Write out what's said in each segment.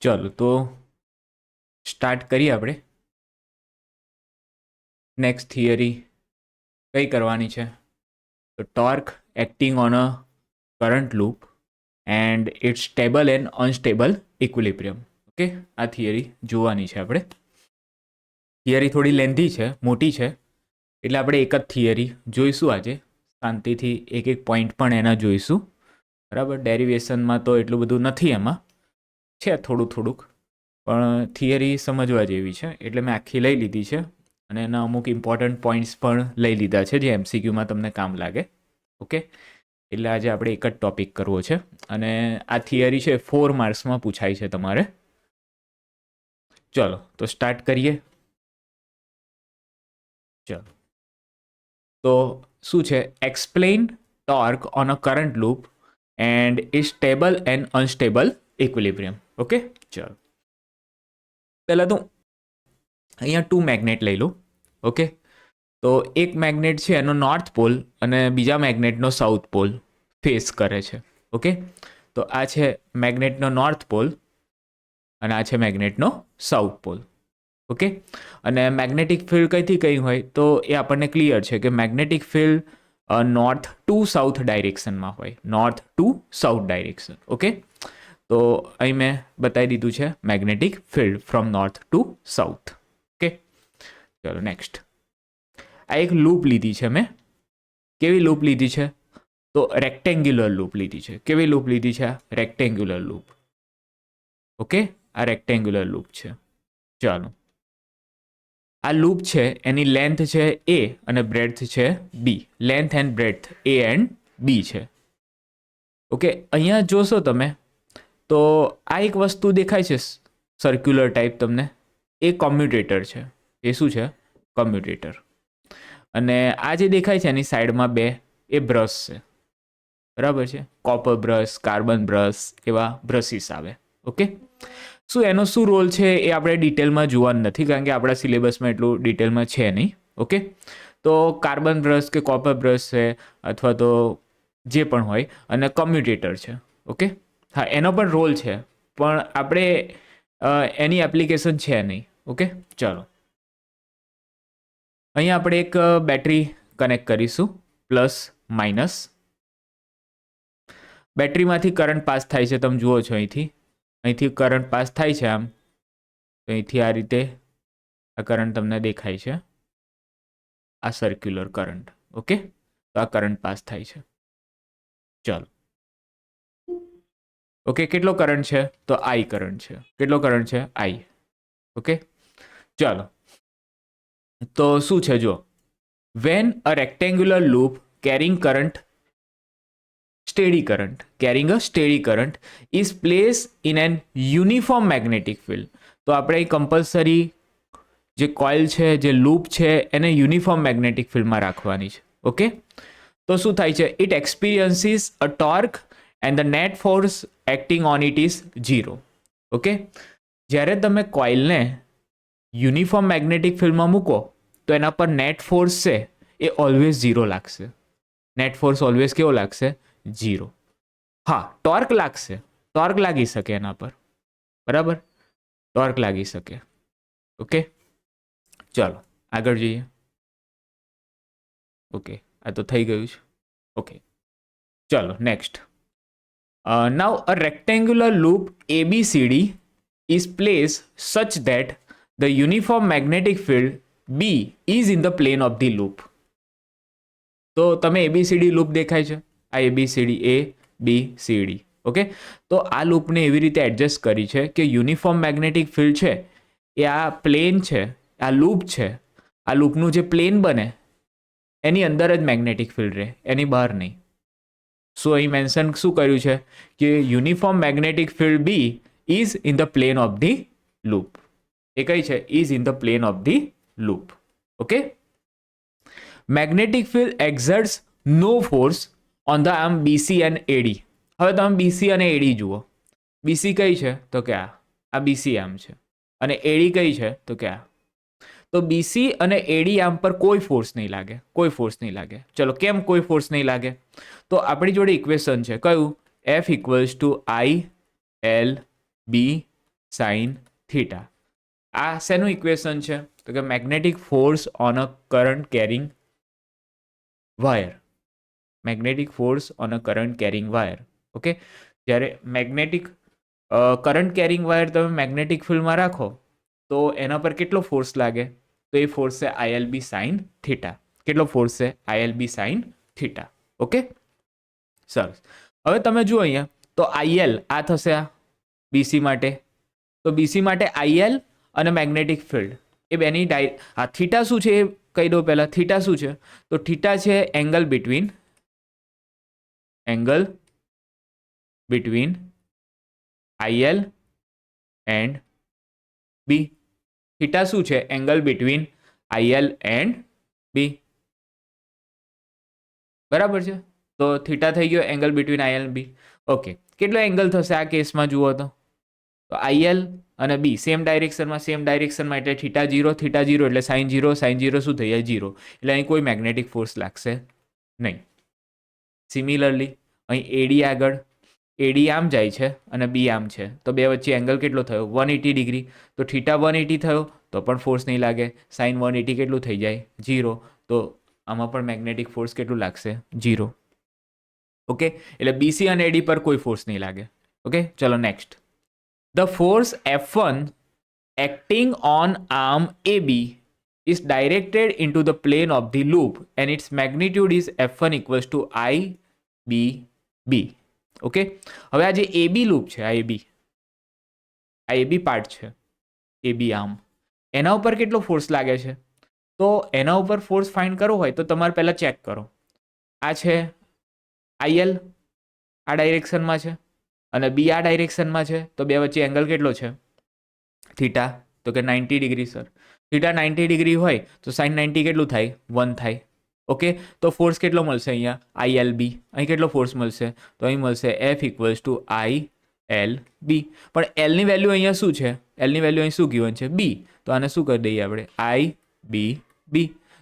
ચલો તો સ્ટાર્ટ કરીએ આપણે. નેક્સ્ટ થિયરી કઈ કરવાની છે? તો torque acting on a current loop and its stable and unstable equilibrium. Okay, આ થિયરી જોવાની છે આપણે. થિયરી થોડી લેન્ધી છે, મોટી છે, એટલે આપણે એક જ થિયરી જોઈશું આજે. શાંતિથી એક એક પોઈન્ટ પણ એના જોઈશું. બરાબર, ડેરિવેશનમાં તો એટલું બધું નથી, એમાં છે થોડુંક, પણ થિયરી સમજવા જેવી છે એટલે મેં આખી લઈ લીધી છે અને એના અમુક ઇમ્પોર્ટન્ટ પોઈન્ટ્સ પણ લઈ લીધા છે જે એમસીક્યુમાં તમને કામ લાગે. ઓકે, એટલે આજે આપણે એક જ ટોપિક કરવો છે અને આ થિયરી છે 4 માર્ક્સમાં પૂછાય છે તમારે. ચલો તો સ્ટાર્ટ કરીએ. ચલો તો શું છે? Explain torque on a current loop and is stable and unstable equilibrium. Okay, ચલો પહેલાં તો અહીંયા 2 મેગ્નેટ લઈ લો. ઓકે, તો એક મેગ્નેટ છે એનો નોર્થ પોલ અને બીજા મેગ્નેટનો સાઉથ પોલ ફેસ કરે છે. ઓકે, તો આ છે મેગ્નેટનો નોર્થ પોલ અને આ છે મેગ્નેટનો સાઉથ પોલ. ઓકે, અને મેગ્નેટિક ફિલ્ડ કઈથી કઈ હોય તો એ આપણને ક્લિયર છે કે magnetic field north to south ડાયરેક્શનમાં હોય, north to south direction. Okay, તો અહીં મેં બતાવી દીધું છે magnetic field from north to south. Okay, ચલો નેક્સ્ટ. આ એક લૂપ લીધી છે મેં. કેવી લૂપ લીધી છે? તો રેક્ટેન્ગ્યુલર લૂપ લીધી છે. કેવી લૂપ લીધી છે? Rectangular loop. ઓકે, આ રેક્ટેન્ગ્યુલર લૂપ છે. ચાલો, આ લૂપ છે એની લેન્થ છે a અને બ્રેડથ છે b. Length and breadth a and b છે. ઓકે, અહીંયા જોશો તમે તો આ એક વસ્તુ દેખાય છે સર્ક્યુલર ટાઈપ તમને, એ કોમ્યુટેટર છે. એ શું છે? કોમ્યુટેટર. અને આ જે દેખાય છે એની સાઈડમાં બે, એ બ્રશ છે. બરાબર છે, કોપર બ્રશ, કાર્બન બ્રશ, એવા બ્રશિસ આવે. ઓકે, શું એનો શું રોલ છે એ આપણે ડિટેલમાં જોવાનું નથી કારણ કે આપણા સિલેબસમાં એટલું ડિટેલમાં છે નહીં. ઓકે, તો કાર્બન બ્રશ કે કોપર બ્રશ છે અથવા તો જે પણ હોય અને કોમ્યુટેટર છે. ઓકે, હા એનો પણ રોલ છે પણ આપણે એની એપ્લિકેશન છે નહીં. ઓકે, ચાલો અહીંયા આપણે એક બેટરી કનેક્ટ કરીશું, પ્લસ માઇનસ. બેટરીમાંથી કરંટ પાસ થાય છે, તમે જુઓ છો અહીંથી કરંટ પાસ થાય છે. આમ તો અહીંથી આ રીતે આ કરંટ તમને દેખાય છે, આ સર્ક્યુલર કરંટ. ઓકે, તો આ કરંટ પાસ થાય છે. ચાલો, ઓકે, કેટલો કરંટ છે? તો આઈ કરંટ છે. કેટલો કરંટ છે? આઈ. ઓકે, ચાલો તો શું છે જો, when a rectangular loop carrying current carrying a steady current is placed in an uniform magnetic field. તો આપણે કમ્પલસરી જે કોઇલ છે, જે લૂપ છે, એને યુનિફોર્મ મેગ્નેટિક ફિલ્ડમાં રાખવાની છે. ઓકે, તો શું થાય છે? It experiences a torque and the net force acting on it is 0. Okay, જ્યારે તમે કોઇલને યુનિફોર્મ મેગ્નેટિક ફિલ્ડમાં મૂકો તો એના પર નેટ ફોર્સ છે એ ઓલવેઝ 0 લાગશે. નેટ ફોર્સ ઓલવેઝ કેવો લાગશે? 0. હા, ટોર્ક લાગશે, ટોર્ક લાગી શકે એના પર. બરાબર, ટોર્ક લાગી શકે. ઓકે, ચાલો આગળ જઈએ. ઓકે, આ તો થઈ ગયું છે. ઓકે, ચાલો next. Now a rectangular loop ABCD is placed such that the uniform magnetic field B is in the plane of the loop. તો તમે ABCD લૂપ દેખાય છે, આ ABCD ABCD. ઓકે, તો આ લૂપને એવી રીતે એડજસ્ટ કરી છે કે યુનિફોર્મ મેગ્નેટિક ફિલ્ડ છે એ આ પ્લેન છે, આ લૂપ છે, આ લૂપનું જે પ્લેન બને એની અંદર જ મેગ્નેટિક ફિલ્ડ રહે, એની બહાર નહીં. સો અહીં મેન્શન શું કર્યું છે કે uniform magnetic field B is in the plane of the loop. એ કઈ છે? Is in the plane of the loop. Okay, magnetic field exerts no force on the arm BC and AD. હવે તમે BC અને AD જુઓ. BC કઈ છે? તો કે આ BC આર્મ છે. અને AD કઈ છે? તો કે આ. તો BC અને AD આર્મ પર કોઈ ફોર્સ નહીં લાગે, કોઈ ફોર્સ નહીં લાગે. ચલો, કેમ કોઈ ફોર્સ નહીં લાગે? તો આપણી જોડે ઇક્વેશન છે કયું? F = I L B sine theta. આ શેનું ઇક્વેશન છે? તો કે magnetic force on a current carrying wire. Magnetic force on a current carrying wire. Okay, જ્યારે મેગ્નેટિક કરંટ કેરિંગ વાયર તમે મેગ્નેટિક ફિલ્ડમાં રાખો તો એના પર કેટલો ફોર્સ લાગે? તો એ ફોર્સ છે ILB સાઇન થીટા. કેટલો ફોર્સ છે? ILB sine theta. ઓકે, સરસ. હવે તમે જુઓ અહીંયા તો IL આ થશે આ BC માટે. તો BC માટે IL અને મેગ્નેટિક ફિલ્ડ એ બેની આ થીટા શું છે એ કહી દો પહેલા. થીટા શું છે? તો થીટા છે angle between IL and B. Theta શું છે? Angle between IL and B. બરાબર છે. તો થીટા થઈ ગયો angle between IL and B. Okay, કેટલો એંગલ થશે આ કેસમાં જુઓ તો IL અને B સેમ ડાયરેક્શનમાં એટલે થીટા 0 એટલે સાઇન 0 શું થઈ જાય? 0. એટલે અહીં કોઈ મેગ્નેટિક ફોર્સ લાગશે નહીં. સિમિલરલી અહીં AD આગળ AD આમ જાય છે અને B આમ છે તો બે વચ્ચે એંગલ કેટલો થયો? 180 ડિગ્રી. તો થીટા 180 થયો તો પણ ફોર્સ નહીં લાગે. સાઇન 180 કેટલું થઈ જાય? 0. તો આમાં પણ મેગ્નેટિક ફોર્સ કેટલું લાગશે? 0. ઓકે, એટલે BC અને AD પર કોઈ ફોર્સ નહીં લાગે. ઓકે, ચલો next. The force F1 acting on arm AB is directed into the plane of the loop and its magnitude is F1 equals to IBB. Okay, હવે આ જે AB લૂપ છે, આ AB પાર્ટ છે, AB arm, એના ઉપર કેટલો force લાગે છે? તો એના ઉપર ફોર્સ ફાઇન્ડ કરવો હોય તો તમારે પહેલાં ચેક કરો. આ છે IL આ ડાયરેક્શનમાં છે અને B આ ડાયરેક્શનમાં છે તો બે વચ્ચે એંગલ કેટલો છે? થીટા. તો કે 90 ડિગ્રી સર. થીટા 90 ડિગ્રી હોય તો સાઇન 90 કેટલું થાય? 1 થાય. ઓકે, તો ફોર્સ કેટલો મળશે અહીંયા? ILB. અહીં કેટલો ફોર્સ મળશે? તો અહીં મળશે F ઇક્વલ્સ ટુ ILB. પણ Lની વેલ્યુ અહીંયા શું છે? Lની વેલ્યુ અહીં શું ગિવન છે? B. તો આને શું કરી દઈએ આપણે? IBB.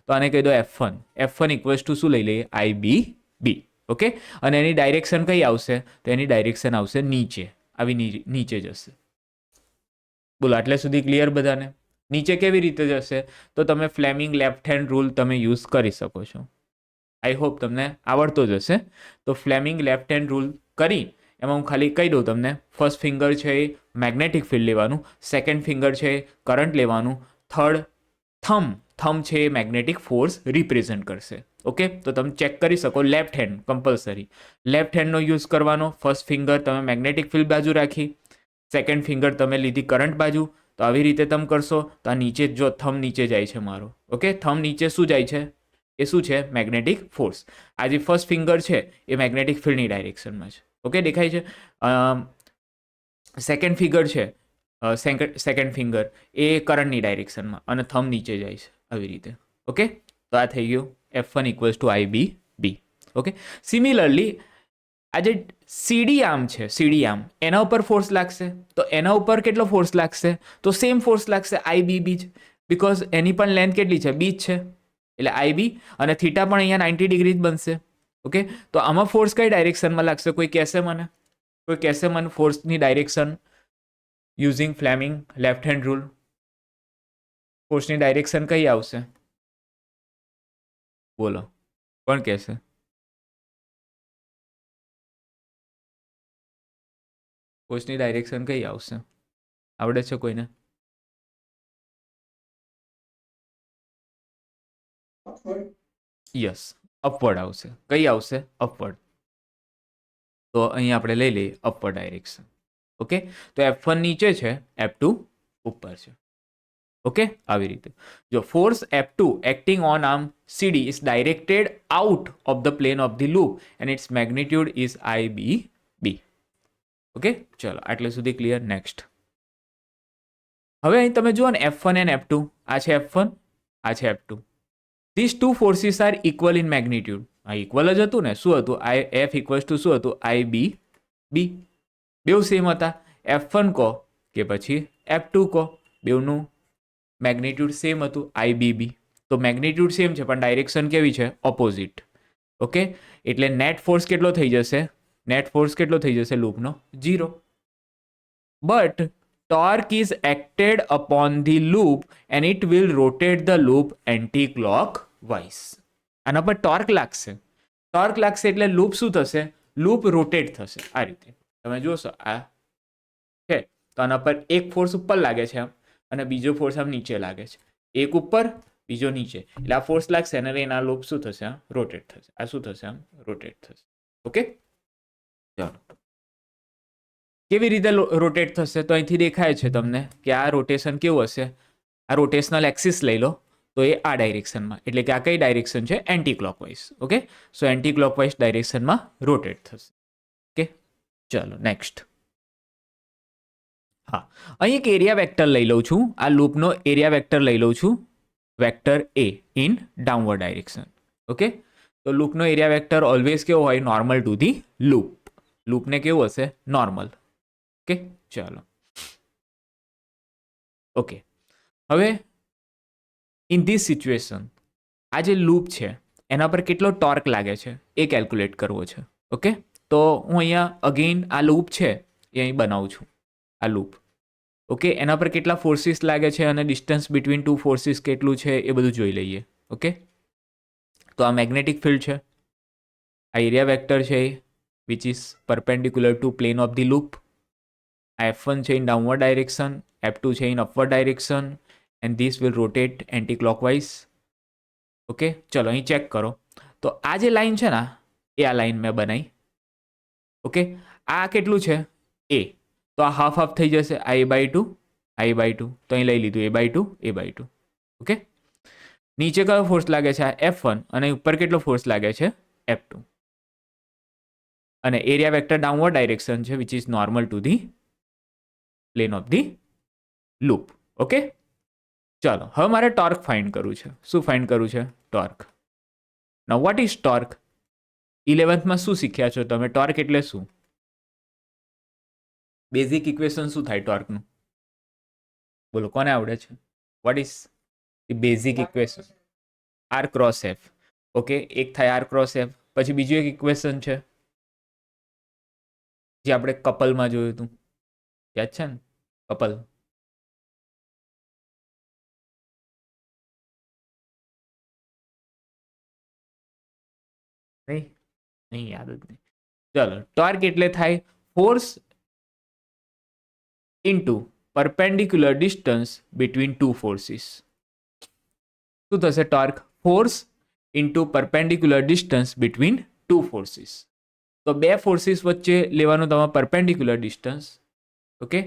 તો આને કહી દો F1. F1 ઇક્વલ્સ ટુ શું લઈ લઈએ? IBB. ઓકે, અને એની ડાયરેક્શન કઈ આવશે? તો એની ડાયરેક્શન આવશે નીચે, આવી નીચે જશે. બોલો, આટલે સુધી ક્લિયર બધાને? નીચે કેવી રીતે જશે? તો તમે ફ્લેમિંગ લેફ્ટ હેન્ડ રૂલ તમે યુઝ કરી શકો છો. આઈ હોપ તમને આવડતો જ હશે. તો ફ્લેમિંગ લેફ્ટ હેન્ડ રૂલ કરી એમાં હું ખાલી કહી દઉં તમને. ફર્સ્ટ ફિંગર છે એ મેગ્નેટિક ફિલ્ડ લેવાનું, સેકન્ડ ફિંગર છે એ કરંટ લેવાનું, થર્ડ થમ છે એ મેગ્નેટિક ફોર્સ રિપ્રેઝન્ટ કરશે. ઓકે, તો તમે ચેક કરી શકો. લેફ્ટ હેન્ડ કમ્પલસરી લેફ્ટ હેન્ડનો યુઝ કરવાનો. ફર્સ્ટ ફિંગર તમે મેગ્નેટિક ફિલ્ડ બાજુ રાખી, સેકન્ડ ફિંગર તમે લીધી કરંટ બાજુ. તો આવી રીતે તમે કરશો તો આ નીચે જો થમ નીચે જાય છે મારો. ઓકે, થમ નીચે શું જાય છે? એ શું છે? Magnetic force. આ જે ફર્સ્ટ ફિંગર છે એ મેગ્નેટિક ફિલ્ડની ડાયરેક્શનમાં છે. ઓકે, દેખાય છે? સેકન્ડ ફિંગર છે, સેકન્ડ ફિંગર એ કરંટની ડાયરેક્શનમાં અને થમ નીચે જાય છે આવી રીતે. ઓકે, તો આ થઈ ગયું F1 equals to IBB. Okay, similarly આ જે CD આર્મ છે, CD આર્મ એના ઉપર ફોર્સ લાગશે તો એના ઉપર કેટલો ફોર્સ લાગશે? તો સેમ ફોર્સ લાગશે IBB જ, બિકોઝ એની પણ લેન્થ કેટલી છે? B જ છે. એટલે IB અને થીટા પણ અહીંયા 90 ડિગ્રી જ બનશે. ઓકે, તો આમાં ફોર્સ કઈ ડાયરેક્શનમાં લાગશે? કોઈ કહેશે મને ફોર્સની direction using Fleming left hand rule? ફોર્સની ડાયરેક્શન કઈ આવશે? બોલો, કોણ કહેશે? ફોર્સની ડાયરેક્શન કઈ આવશે? આવડે છે કોઈને? યસ, અપવર્ડ આવશે. કઈ આવશે? અપવર્ડ. તો અહીં આપણે લઈ લઈએ અપવર્ડ ડાયરેક્શન. ઓકે, તો F1 નીચે છે, F2 ઉપર છે. ઓકે, આવી રીતે જો force F2 acting on arm CD is directed out of the plane of the loop and its magnitude is IBB. Okay, ચલો આટલે સુધી ક્લિયર. નેક્સ્ટ. હવે અહીં તમે જુઓ ને F1 and F2. આ છે F1, આ છે F2. These two forces are equal in magnitude. આ ઇક્વલ જ હતું ને? શું હતું? F ઇક્વલ્સ ટુ શું હતું? IBB. બેઉ સેમ હતા. F1 કહો કે પછી F2 કહો, બેઉનું મેગ્નિટ્યુડ સેમ હતું IBB. તો મેગ્નિટ્યુડ સેમ છે પણ ડાયરેક્શન કેવી છે? ઓપોઝિટ. ઓકે, એટલે નેટ ફોર્સ કેટલો થઈ જશે? નેટ ફોર્સ કેટલો થઈ જશે લૂપનો? 0. But torque is acted upon the loop and it will rotate the loop anti-clockwise. આના પર ટોર્ક લાગશે. ટોર્ક લાગશે એટલે લૂપ શું થશે? લૂપ રોટેટ થશે. આ રીતે તમે જોશો આ છે તો આના પર એક ફોર્સ ઉપર લાગે છે આમ અને બીજો ફોર્સ આમ નીચે લાગે છે. એક ઉપર બીજો નીચે એટલે આ ફોર્સ લાગશે અને એના લૂપ શું થશે? આમ રોટેટ થશે. આ શું થશે? આમ રોટેટ થશે. ઓકે, ચાલો કેવી રીતે રોટેટ થશે? તો અહીંથી દેખાય છે તમને કે આ રોટેશન કેવું હશે? આ રોટેશનલ એક્સિસ લઈ લો તો એ આ ડાયરેક્શનમાં, એટલે કે આ કઈ ડાયરેક્શન છે? Anti clockwise. ઓકે, સો એન્ટી ક્લોકવાઇઝ ડાયરેક્શનમાં રોટેટ થશે. ઓકે, ચાલો નેક્સ્ટ. હા, અહીં એક એરિયા વેક્ટર લઈ લઉં છું. આ લૂપનો એરિયા વેક્ટર લઈ લઉં છું, vector A in downward direction. Okay, તો લૂપનો એરિયા વેક્ટર ઓલવેઝ કેવો હોય? Normal to the loop. લૂપને કેવું હશે? નોર્મલ. ઓકે, ચાલો. ઓકે, હવે ઇન ધીસ સિચ્યુએશન આ જે લૂપ છે એના પર કેટલો ટોર્ક લાગે છે એ કેલ્ક્યુલેટ કરવો છે. ઓકે, તો હું અહીંયા અગેન આ લૂપ છે એ અહીં બનાવું છું. આ લૂપ ઓકે, એના પર કેટલા ફોર્સિસ લાગે છે અને ડિસ્ટન્સ બિટવીન ટુ ફોર્સિસ કેટલું છે એ બધું જોઈ લઈએ. ઓકે, તો આ મેગ્નેટિક ફિલ્ડ છે, આ એરિયા વેક્ટર છે which is perpendicular to plane of the loop. આ F1 છે ઇન ડાઉનવર્ડ ડાયરેક્શન, F2 છે in upward direction and this will rotate anti-clockwise. Okay, ચલો અહીં ચેક કરો તો આ જે લાઈન છે ને એ આ લાઈન મેં બનાવી. ઓકે, આ કેટલું છે? એ. તો આ હાફ હાફ થઈ જશે. આ A/2, આ A/2, તો અહીં લઈ લીધું A/2, A/2. ઓકે, નીચે કયો ફોર્સ લાગે છે? આ F1 અને ઉપર કેટલો ફોર્સ લાગે છે? F2. અને એરિયા વેક્ટર ડાઉનવર્ડ ડાયરેક્શન છે which is normal to the plane of the loop. Okay, ચાલો હવે મારે ટોર્ક ફાઇન્ડ કરવું છે. શું ફાઇન્ડ કરવું છે? Torque. Now what is torque? 11th શું શીખ્યા છો તમે? ટોર્ક એટલે શું? બેઝિક ઇક્વેશન શું થાય ટોર્કનું? બોલો, કોને આવડે છે? What is the basic equation? R cross F. Okay, એક થાય આર ક્રોસ એફ. પછી બીજું એક ઇક્વેશન છે જે આપણે કપલમાં જોયું હતું, યાદ છે ને? કપલ. નહીં યાદ જ નહીં. ચાલો, ટોર્ક એટલે થાય force into perpendicular distance between two forces. શું થશે? Torque force into perpendicular distance between two forces. તો બે ફોર્સિસ વચ્ચે લેવાનું તમારે પરપેન્ડિક્યુલર ડિસ્ટન્સ. ઓકે,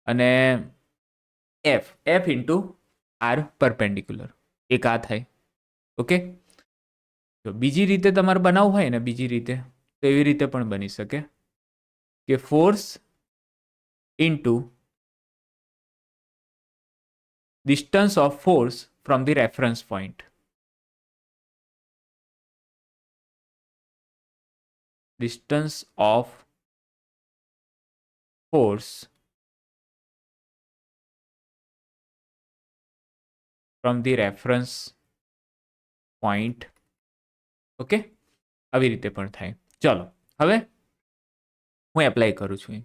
અને એફ ઇન્ટુ આર પરપેન્ડિક્યુલર, એક આ થાય. ઓકે, તો બીજી રીતે તમારે બનાવવું હોય ને, બીજી રીતે તો એવી રીતે પણ બની શકે કે force into distance of force from the reference point. Distance of force from the reference point. Okay, આવી રીતે પણ થાય. ચલો હવે હું એપ્લાય કરું છું.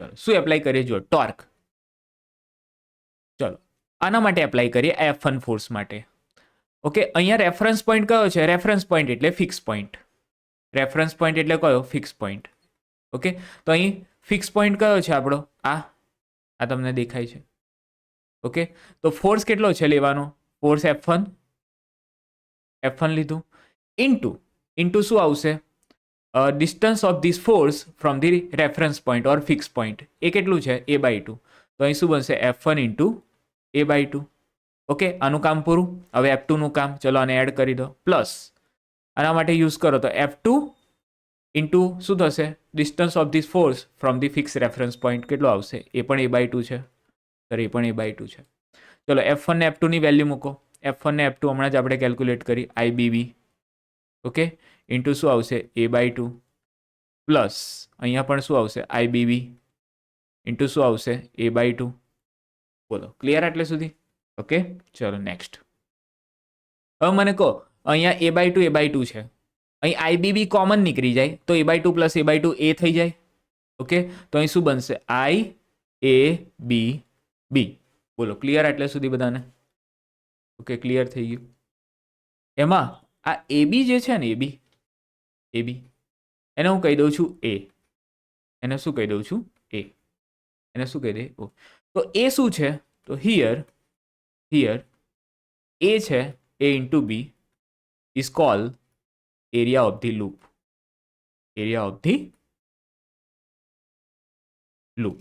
ચલો શું એપ્લાય કરીએ? જો ટોર્ક. ચલો આના માટે એપ્લાય કરીએ, F1 ફોર્સ માટે. ઓકે, અહીંયા રેફરન્સ પોઈન્ટ કયો છે? રેફરન્સ પોઈન્ટ એટલે ફિક્સ પોઈન્ટ. રેફરન્સ પોઈન્ટ એટલે કયો? Fix point. ઓકે, તો અહીં ફિક્સ પોઈન્ટ કયો છે આપણો? આ તમને દેખાય છે. ઓકે, તો ફોર્સ કેટલો છે લેવાનો? ફોર્સ F1 લીધું ઇન્ટુ શું આવશે? Distance of this force from the reference point or fix point. એ કેટલું છે? A/2. તો અહીં શું બનશે? F1 into A/2. ઓકે, આનું કામ પૂરું. હવે F2 નું કામ, ચલો આને એડ કરી દો. પ્લસ આના માટે યુઝ કરો તો F2 ઇન્ટુ શું થશે? Distance of this force from the fix reference point કેટલો આવશે? એ પણ A/2 છે. સર એ પણ A/2 છે. ચલો F1 ને F2 ની વેલ્યુ મૂકો. F1 ને F2 હમણાં જ આપણે કેલ્ક્યુલેટ કરી, IBB. ઓકે, ઇન્ટુ શું આવશે? A/2 પ્લસ અહીંયા પણ શું આવશે? IBB ઇન્ટુ શું આવશે? A/2. બોલો, ક્લિયર આટલે સુધી? ઓકે, ચલો નેક્સ્ટ. હવે મને કહો અહીંયા A/2 છે, અહીં IBB કોમન નીકળી જાય તો A/2 પ્લસ A/2 એ થઈ જાય. ઓકે, તો અહીં શું બનશે? એ બી બી. બોલો ક્લિયર એટલે સુધી બધાને? ઓકે ક્લિયર થઈ ગયું. એમાં આ એ બી જે છે ને એ બી એને હું કહી દઉં છું એ. એને શું કહી દઉં છું? એ. એને શું કહી દે? ઓ. તો એ શું છે? તો હિયર એ છે A into B is call area of the loop. Area of the loop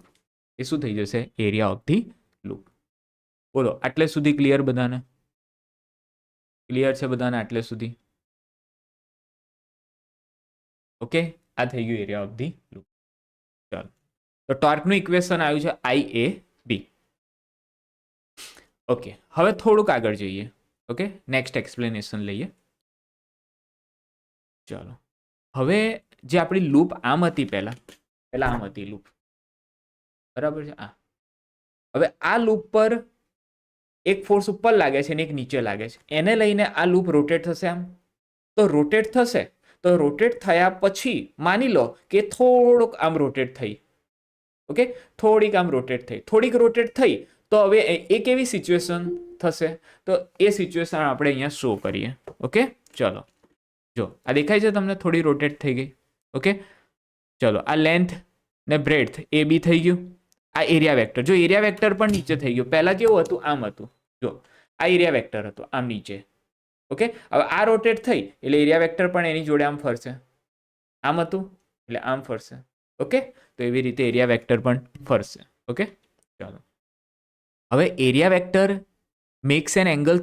એ શું થઈ જશે? Area of the loop. બોલો આટલે સુધી ક્લિયર બધાને? ક્લિયર છે બધાને આટલે સુધી? ઓકે આ થઈ ગયું એરિયા ઓફ ધી લૂપ. ચાલો તો ટોર્કનું ઇક્વેશન આવ્યું છે આઈ એ બી. ઓકે હવે થોડુંક આગળ જઈએ. ઓકે નેક્સ્ટ એક્સપ્લેનેશન લઈએ. ચાલો હવે જે આપણી લૂપ આમ હતી પહેલા આમ હતી લૂપ, બરાબર છે? આ હવે આ લૂપ પર એક ફોર્સ ઉપર લાગે છે અને એક નીચે લાગે છે. એને લઈને આ લૂપ રોટેટ થશે આમ. તો રોટેટ થશે તો રોટેટ થયા પછી માની લો કે થોડુંક આમ રોટેટ થઈ. ઓકે થોડીક આમ રોટેટ થઈ, થોડીક રોટેટ થઈ તો હવે એ કેવી સિચ્યુએશન થશે? તો એ સિચ્યુએશન આપણે અહીંયા શો કરીએ. ઓકે ચલો જો આ દેખાય છે તમને? થોડી રોટેટ થઈ ગઈ. ઓકે ચલો આ લેન્થ ને બ્રેડથ એ બી થઈ ગયું. આ એરિયા વેક્ટર, જો એરિયા વેક્ટર પણ નીચે થઈ ગયું. પહેલા કેવું હતું? આમ હતું. જો આ એરિયા વેક્ટર હતો આમ નીચે. ઓકે હવે આ રોટેટ થઈ એટલે એરિયા વેક્ટર પણ એની જોડે આમ ફરશે. આમ હતું એટલે આમ ફરશે. ઓકે તો એવી રીતે એરિયા વેક્ટર પણ ફરશે. ઓકે ચાલો હવે area vector makes an angle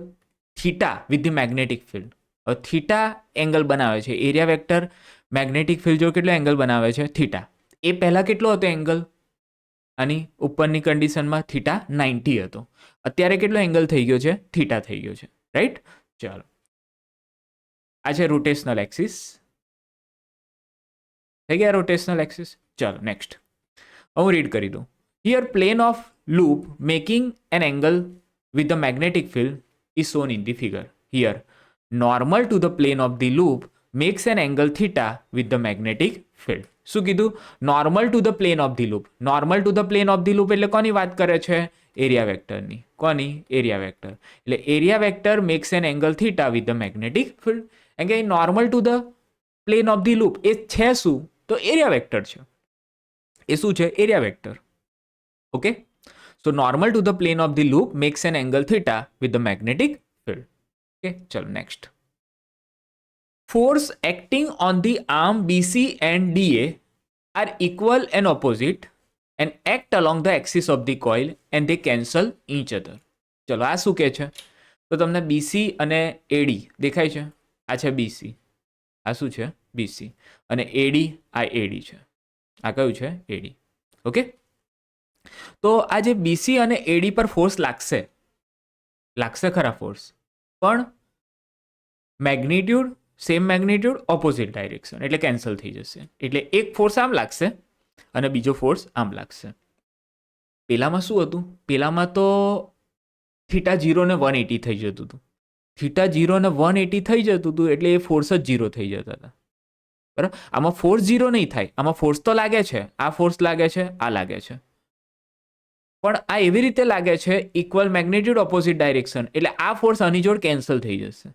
theta with the magnetic field. હવે થીટા એંગલ બનાવે છે. એરિયા વેક્ટર મેગ્નેટિક ફિલ્ડ જો કેટલો એંગલ બનાવે છે? થીટા. એ પહેલા કેટલો હતો એંગલ? આની ઉપરની કન્ડિશનમાં થીટા 90 હતો. અત્યારે કેટલો એંગલ થઈ ગયો છે? થીટા થઈ ગયો છે. રાઈટ? ચાલો આ છે રોટેશનલ એક્સિસ. થઈ ગયા રોટેશનલ એક્સિસ. ચાલો નેક્સ્ટ હું રીડ કરી દઉં. Here plane of loop making an angle with the magnetic field is shown in the figure. Here, normal to the plane of the loop makes an angle theta with the magnetic field. શું કીધું? Normal to the plane of the loop. Normal to the plane of the loop એટલે કોની વાત કરે છે? Area વેક્ટરની. કોની? Area vector. એટલે area vector makes an angle theta with the magnetic field. એમ કે normal to the plane of the loop એ છે શું? તો એરિયા વેક્ટર છે. એ શું છે? Area vector. Okay so normal to the plane of the loop makes an angle theta with the magnetic field. Okay chalo next. Force acting on the arm BC and DA are equal and opposite and act along the axis of the coil and they cancel each other. ચલો આ શું કહે છે? તો તમને BC અને AD દેખાય છે? આ છે BC, આ શું છે? BC અને AD આ AD છે. આ કયું છે? AD. ઓકે તો આ જે બીસી અને એડી પર ફોર્સ લાગશે ખરા ફોર્સ, પણ magnitude same magnitude opposite direction એટલે કેન્સલ થઈ જશે. એટલે એક ફોર્સ આમ લાગશે અને બીજો ફોર્સ આમ લાગશે. પેલામાં શું હતું? પેલામાં તો થીટા 0 ને 180 થઈ જતું હતું. થીટા 0 ને 180 થઈ જતું હતું એટલે એ ફોર્સ જ 0 થઈ જતા હતા. બરાબર? આમાં ફોર્સ 0 નહીં થાય. આમાં ફોર્સ તો લાગે છે, આ ફોર્સ લાગે છે, આ લાગે છે, પણ આ એવી રીતે લાગે છે ઇક્વલ મેગ્નિટ્યુડ ઓપોઝિટ ડાયરેક્શન એટલે આ ફોર્સ આની જોડ કેન્સલ થઈ જશે.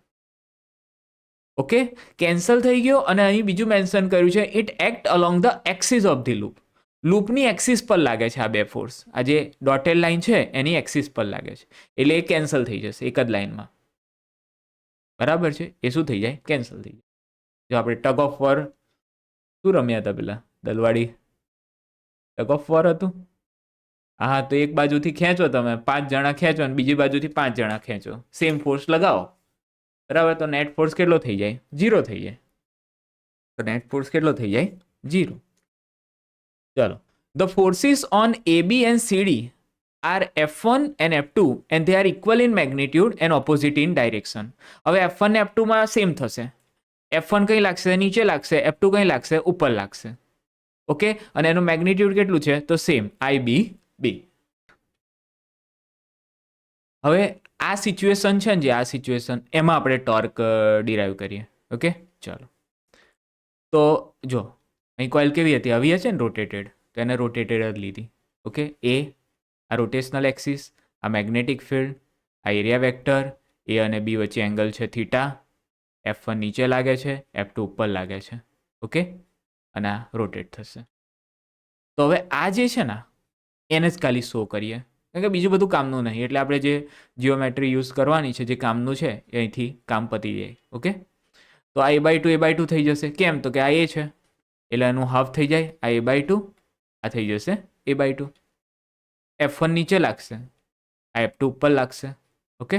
ઓકે કેન્સલ થઈ ગયો અને અહીં બીજું મેન્શન કર્યું છે it act along the axis of the loop. લૂપની એક્સિસ પર લાગે છે આ બે ફોર્સ. આ જે ડોટેડ લાઇન છે એની એક્સિસ પર લાગે છે એટલે એ કેન્સલ થઈ જશે એક જ લાઇનમાં. બરાબર છે? એ શું થઈ જાય? કેન્સલ થઈ જાય. જો આપણે ટગ ઓફ વોર શું રમ્યા હતા પેલા દલવાડી? ટગ ઓફ વોર હતું. હા તો એક બાજુથી ખેંચો તમે 5 જણા ખેંચો અને બીજી બાજુથી 5 જણા ખેંચો, સેમ ફોર્સ લગાવો. બરાબર? તો નેટ ફોર્સ કેટલો થઈ જાય? 0 થઈ જાય. તો નેટ ફોર્સ કેટલો થઈ જાય? 0. ચલો the forces on AB and CD are F1 and F2 and they are equal in magnitude and opposite in direction. હવે F1 ને F2 માં સેમ થશે. F1 કઈ લાગશે? નીચે લાગશે. F2 કઈ લાગશે? ઉપર લાગશે. ઓકે અને એનું મેગ્નિટ્યુડ કેટલું છે? તો સેમ IB. હવે આ સિચ્યુએશન છે ને, જે આ સિચ્યુએશન એમાં આપણે ટોર્ક ડિરાઈવ કરીએ. ઓકે ચાલો તો જો અહીં કોઇલ કેવી હતી? આવી છે ને રોટેટેડ, તો એને રોટેટેડ જ લીધી. ઓકે, એ આ રોટેશનલ એક્સિસ, આ મેગ્નેટિક ફિલ્ડ, આ એરિયા વેક્ટર, એ અને બી વચ્ચે એંગલ છે થીટા, F1 નીચે લાગે છે, F2 ઉપર લાગે છે. ઓકે, અને આ રોટેટ થશે. તો હવે આ જે છે ને એને જ ખાલી શો કરીએ, કારણ કે બીજું બધું કામનું નહીં. એટલે આપણે જે જીઓમેટ્રી યુઝ કરવાની છે, જે કામનું છે, એ અહીંથી કામ પતી જાય. ઓકે, તો આ a/2 થઈ જશે. કેમ? તો કે આ એ છે એટલે એનું હાફ થઈ જાય. આ a/2 આ થઈ જશે a/2. F1 નીચે લાગશે, આ F2 ઉપર લાગશે. ઓકે,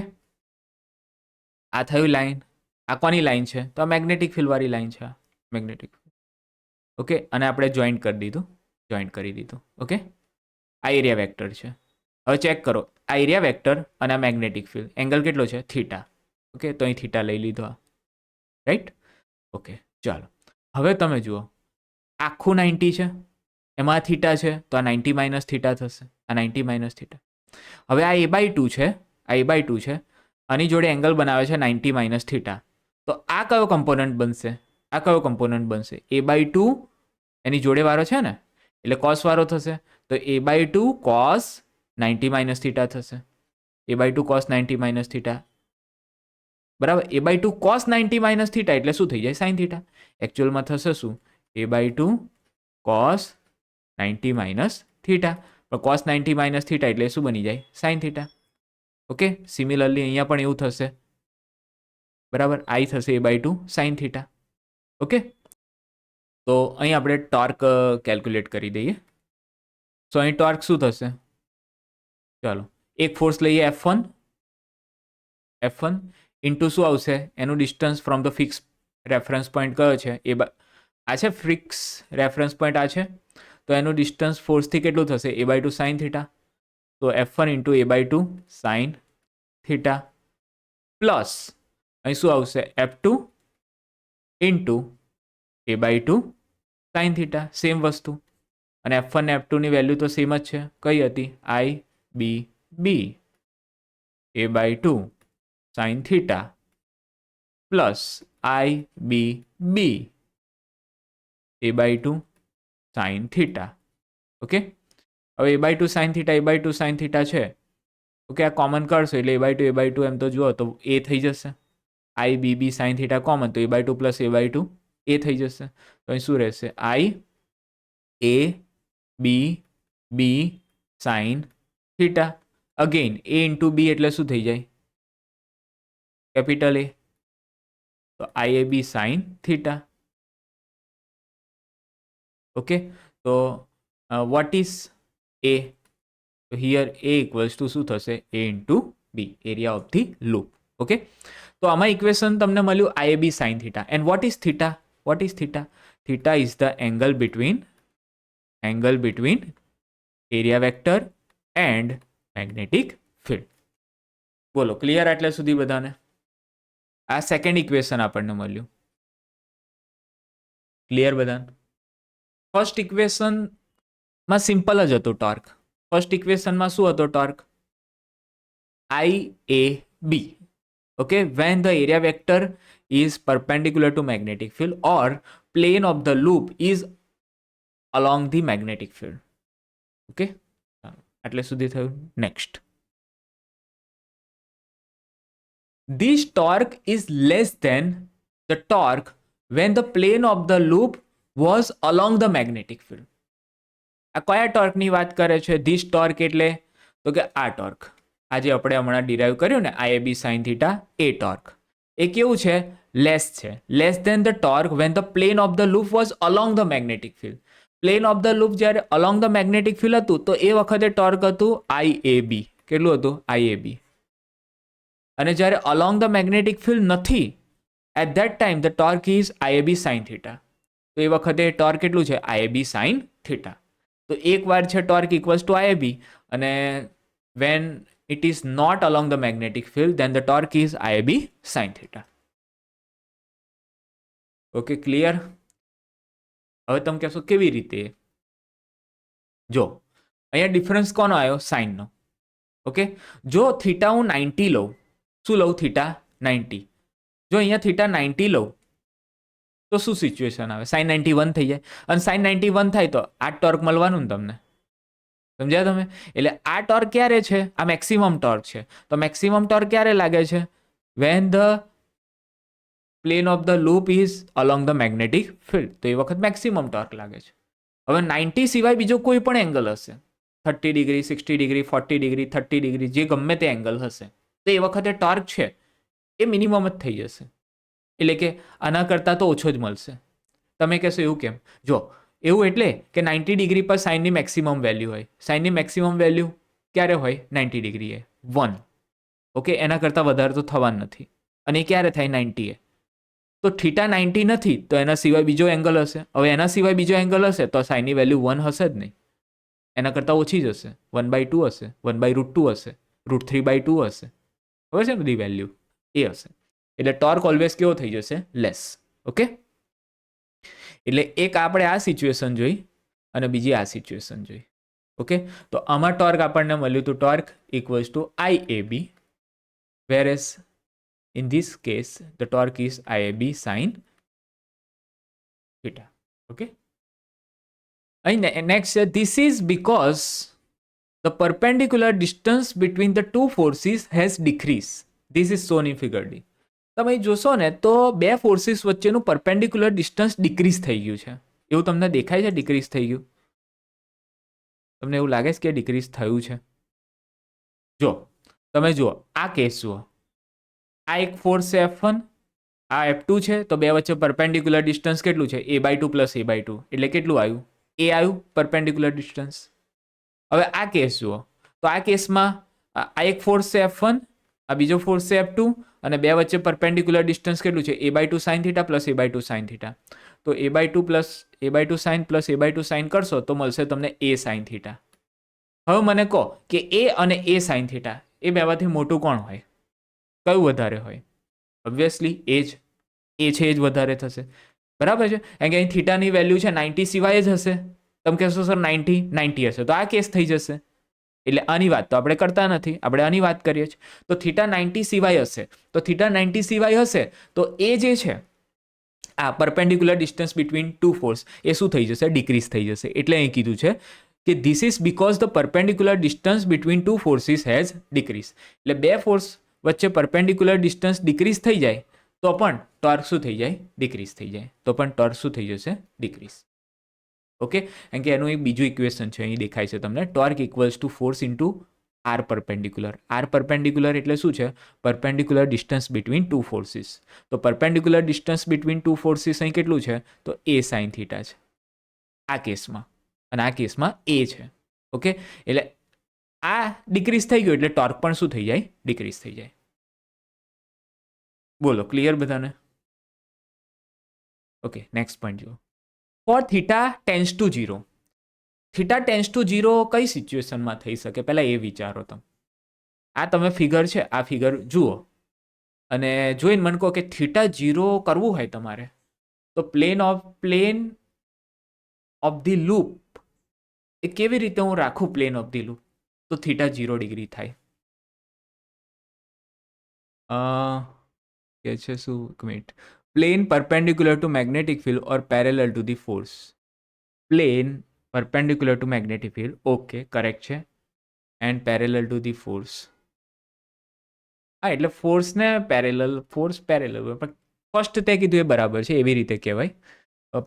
આ થયું લાઈન. આ કોની લાઈન છે? તો આ મેગ્નેટિક ફિલ્ડવાળી લાઈન છે. મેગ્નેટિક. ઓકે, અને આપણે જોઈન્ટ કરી દીધું. ઓકે, આ એરિયા વેક્ટર છે. હવે ચેક કરો, આ એરિયા વેક્ટર અને આ મેગ્નેટિક ફિલ્ડ એંગલ કેટલો છે? થીટા. ઓકે, તો અહીં થીટા લઈ લીધો આ, રાઈટ? ઓકે, ચાલો હવે તમે જુઓ, આખું 90 છે, એમાં થીટા છે, તો આ 90 માઇનસ થીટા થશે. આ 90 માઇનસ થીટા. હવે આ a/2 છે, આ a/2 છે, આની જોડે એંગલ બનાવે છે 90 માઇનસ થીટા. તો આ કયો કમ્પોનન્ટ બનશે? આ કયો કમ્પોનન્ટ બનશે? a/2 એની જોડે વાળો છે ને, એટલે કોસ વાળો થશે. તો a/2 cos 90 માઇનસ થીટા થશે. a/2 cos 90 માઇનસ થીટા, બરાબર. a/2 cos 90 માઇનસ થીટા એટલે શું થઈ જાય? Sine theta. એકચ્યુઅલમાં થશે શું? a/2 cos 90 minus theta. પણ cos 90 માઇનસ થીટા એટલે શું બની જાય? Sign theta. ઓકે, સિમિલરલી અહીંયા પણ એવું થશે, બરાબર. I થશે a/2 સાઇન થીટા. ઓકે, તો અહીં આપણે ટોર્ક કેલ્ક્યુલેટ કરી દઈએ. સો અહીં ટોર્ક શું થશે? ચાલો, એક ફોર્સ લઈએ F1 ઇન્ટુ શું આવશે? એનું distance from the fix reference point કયો છે? આ છે ફિક્સ રેફરન્સ પોઈન્ટ, આ છે. તો એનું ડિસ્ટન્સ ફોર્સથી કેટલું થશે? a/2 sine theta. તો F1 into a/2 sine theta plus અહીં શું આવશે? F2 into a/2 sine theta. Same વસ્તુ. અને F1 ને F2 ની વેલ્યુ તો સેમ જ છે. કઈ હતી? IBB a/2 sine theta plus IBB a/2 sign theta. Okay, હવે a/2 સાઇન થીટા છે. ઓકે, આ કોમન કરશો એટલે a/2 એમ તો જુઓ તો a થઈ જશે. IBB સાઇન થીટા કોમન, તો a/2 પ્લસ a/2 એ થઈ જશે. તો અહીં શું રહેશે? IABB sine theta. Again a into b એટલે શું થઈ જાય? Capital A. તો IAB સાઇન થીટા. ઓકે, તો what is A? તો here A equals to શું થશે? A into B, area of the loop. Okay, તો આમાં ઇક્વેશન તમને મળ્યું IAB sin theta. And what is theta? Theta is the angle between area vector and magnetic field. બોલો, clear આટલે સુધી બધાને? આ સેકન્ડ ઇક્વેશન આપણને મળ્યું. ક્લિયર બધાને? ફર્સ્ટ ઇક્વેશનમાં સિમ્પલ જ હતું ટોર્ક. ફર્સ્ટ ઇક્વેશનમાં શું હતો torque? IAB. Okay, when the area vector is perpendicular to magnetic field or plane of the loop is along the magnetic field. Okay, એટલે સુધી થયું. Next, this torque is less than the torque when the plane of the loop was along the magnetic field. આ કયા ટોર્કની વાત કરે છે? this torque એટલે તો કે આ ટોર્ક, આજે આપણે હમણાં ડિરાઈવ કર્યું ને IAB sin theta, એ ટોર્ક એ કેવું છે? લેસ છે. Less than the torque when the plane of the loop was along the magnetic field. Plane of the loop જ્યારે અલોંગ ધ મેગ્નેટિક ફિલ્ડ હતું તો એ વખતે ટોર્ક હતું IAB. કેટલું હતું? IAB. અને જ્યારે અલોંગ ધ મેગ્નેટિક ફિલ્ડ નથી, at that time the torque is IAB sin theta. તો એ વખતે ટોર્ક કેટલું છે? IAB sin theta. તો એક વાર છે ટોર્ક ઇક્વલ્સ ટુ IAB, અને van it is not along the magnetic field, then the torque is IAB sin theta. Okay, clear? હવે તમે કહેશો કેવી રીતે? જો અહીંયા ડિફરન્સ કોનો આવ્યો? સાઇનનો. ઓકે, જો થીટા હું 90 લઉં, શું લઉં? થીટા 90. જો અહીંયા થીટા 90 લઉં તો શું સિચ્યુએશન આવે? sin 91 થઈ જાય. અને sin 91 થાય તો આ ટોર્ક મળવાનું ને તમને. સમજ્યા તમે? એટલે આ ટોર્ક ક્યારે છે? આ મેક્સિમમ ટોર્ક છે. તો મેક્સિમમ ટોર્ક ક્યારે લાગે છે? Van the plane of the loop is along the magnetic field. તો એ વખત મેક્સિમમ ટોર્ક લાગે છે. હવે 90 સિવાય બીજો કોઈ પણ એંગલ હશે, 30 ડિગ્રી, 60 ડિગ્રી, 40 ડિગ્રી, 30 ડિગ્રી, જે ગમે તે એંગલ હશે, તો એ વખતે ટોર્ક છે એ મિનિમમ જ થઈ જશે. એટલે કે આના કરતાં તો ઓછો જ મળશે. તમે કહેશો એવું કેમ? જો એવું એટલે કે 90 ડિગ્રી પર સાઇનની મેક્સિમમ વેલ્યુ હોય. સાઇનની મેક્સિમમ વેલ્યુ ક્યારે હોય? 90 ડિગ્રીએ 1. ઓકે, એના કરતાં વધારે તો થવાનું નથી. અને એ ક્યારે થાય? 90 એ. તો થીટા 90 નથી તો એના સિવાય બીજો એંગલ હશે. હવે એના સિવાય બીજો એંગલ હશે તો સાઇનની વેલ્યુ 1 હશે જ નહીં, એના કરતાં ઓછી જ હશે. 1/2 હશે, 1/√2 હશે, √3/2 હશે. ખબર છે બધી વેલ્યુ એ હશે. એટલે ટોર્ક ઓલવેઝ કેવો થઈ જશે? લેસ. ઓકે, એટલે એક આપણે આ સિચ્યુએશન જોઈ અને બીજી આ સિચ્યુએશન જોઈ. ઓકે, તો આમાં ટોર્ક આપણને મળ્યું હતું torque equals to IAB, whereas in this case the torque is IAB sin theta. Okay, and next this is because the perpendicular distance between the two forces has decreased. This is shown in figure D. તમે જોશો ને તો બે forces વચ્ચેનું perpendicular distance decrease થઈ ગયું છે. એવું તમને દેખાય છે ડિક્રીઝ થઈ ગયું? તમને એવું લાગે છે કે ડિક્રીઝ થયું છે? જો તમે જુઓ આ કેસ જુઓ, આ એક ફોર્સ છે F1, આ F2 છે. તો બે વચ્ચે પરપેન્ડિક્યુલર ડિસ્ટન્સ કેટલું છે? a/2 + a/2. એટલે કેટલું આવ્યું? એ આવ્યું પરપેન્ડિક્યુલર ડિસ્ટન્સ. હવે આ કેસ જુઓ, તો આ કેસમાં આ એક ફોર્સ છે F1, આ બીજો ફોર્સ છે F2, અને બે વચ્ચે પરપેન્ડિક્યુલર ડિસ્ટન્સ કેટલું છે? a/2 sin θ + a/2 sin θ. તો a/2 + a/2 sin + a/2 sin કરશો તો મળશે તમને a sin θ. હવે મને કહો કે a અને a sin θ એ બેમાંથી મોટું કોણ હોય? કયું વધારે હોય? ઓબ્વિયસલી એ જ, એ છે એ જ વધારે થશે. બરાબર છે, કારણ કે અહીં થીટાની વેલ્યુ છે 90 સિવાય જ હશે. તમે કહેશો સર 90 હશે તો આ કેસ થઈ જશે. એટલે આની વાત તો આપણે કરતા નથી, આપણે આની વાત કરીએ છીએ. તો થીટા 90 સિવાય હશે, તો થીટા 90 સિવાય હશે તો એ જે છે આ perpendicular distance between two force એ શું થઈ જશે? ડિક્રીઝ થઈ જશે. એટલે અહીં કીધું છે કે this is because the perpendicular distance between two forces has decrease. એટલે બે ફોર્સ વચ્ચે પરપેન્ડિક્યુલર ડિસ્ટન્સ ડિક્રીઝ થઈ જાય તો પણ ટોર્ક શું થઈ જાય? ડિક્રીઝ થઈ જાય. તો પણ ટોર્ક શું થઈ જશે? ડિક્રીઝ. ઓકે, કારણ કે એનું એક બીજું ઇક્વેશન છે અહીં દેખાય છે તમને, torque equals to force into R perpendicular. R perpendicular એટલે શું છે? Perpendicular distance between two forces. તો perpendicular distance between two forces અહીં કેટલું છે? તો a sin θ છે આ કેસમાં, અને આ કેસમાં a છે. ઓકે, એટલે આ ડિક્રીઝ થઈ ગયું એટલે ટોર્ક પણ શું થઈ જાય? ડિક્રીઝ થઈ જાય. બોલો, ક્લિયર બધાને? ઓકે, નેક્સ્ટ પોઈન્ટ જુઓ. For theta tends to 0. Theta tends to 0 કઈ સિચ્યુએશનમાં થઈ શકે? પહેલાં એ વિચારો તમે. આ તમે ફિગર છે, આ ફિગર જુઓ અને જોઈને મને કહો કે થીટા 0 કરવું હોય તમારે તો પ્લેન ઓફ ધી લૂપ એ કેવી રીતે હું રાખું? પ્લેન ઓફ ધી લૂપ તો થીટા 0 ડિગ્રી થાય. કે છે શું? એક minute. Plane perpendicular to magnetic field or parallel to the force. Plane perpendicular to magnetic field. Okay, correct છે. And parallel to the force. હા, એટલે ફોર્સને પેરેલલ, ફોર્સ પેરેલલ, પણ ફર્સ્ટ તે કીધું એ બરાબર છે, એવી રીતે કહેવાય.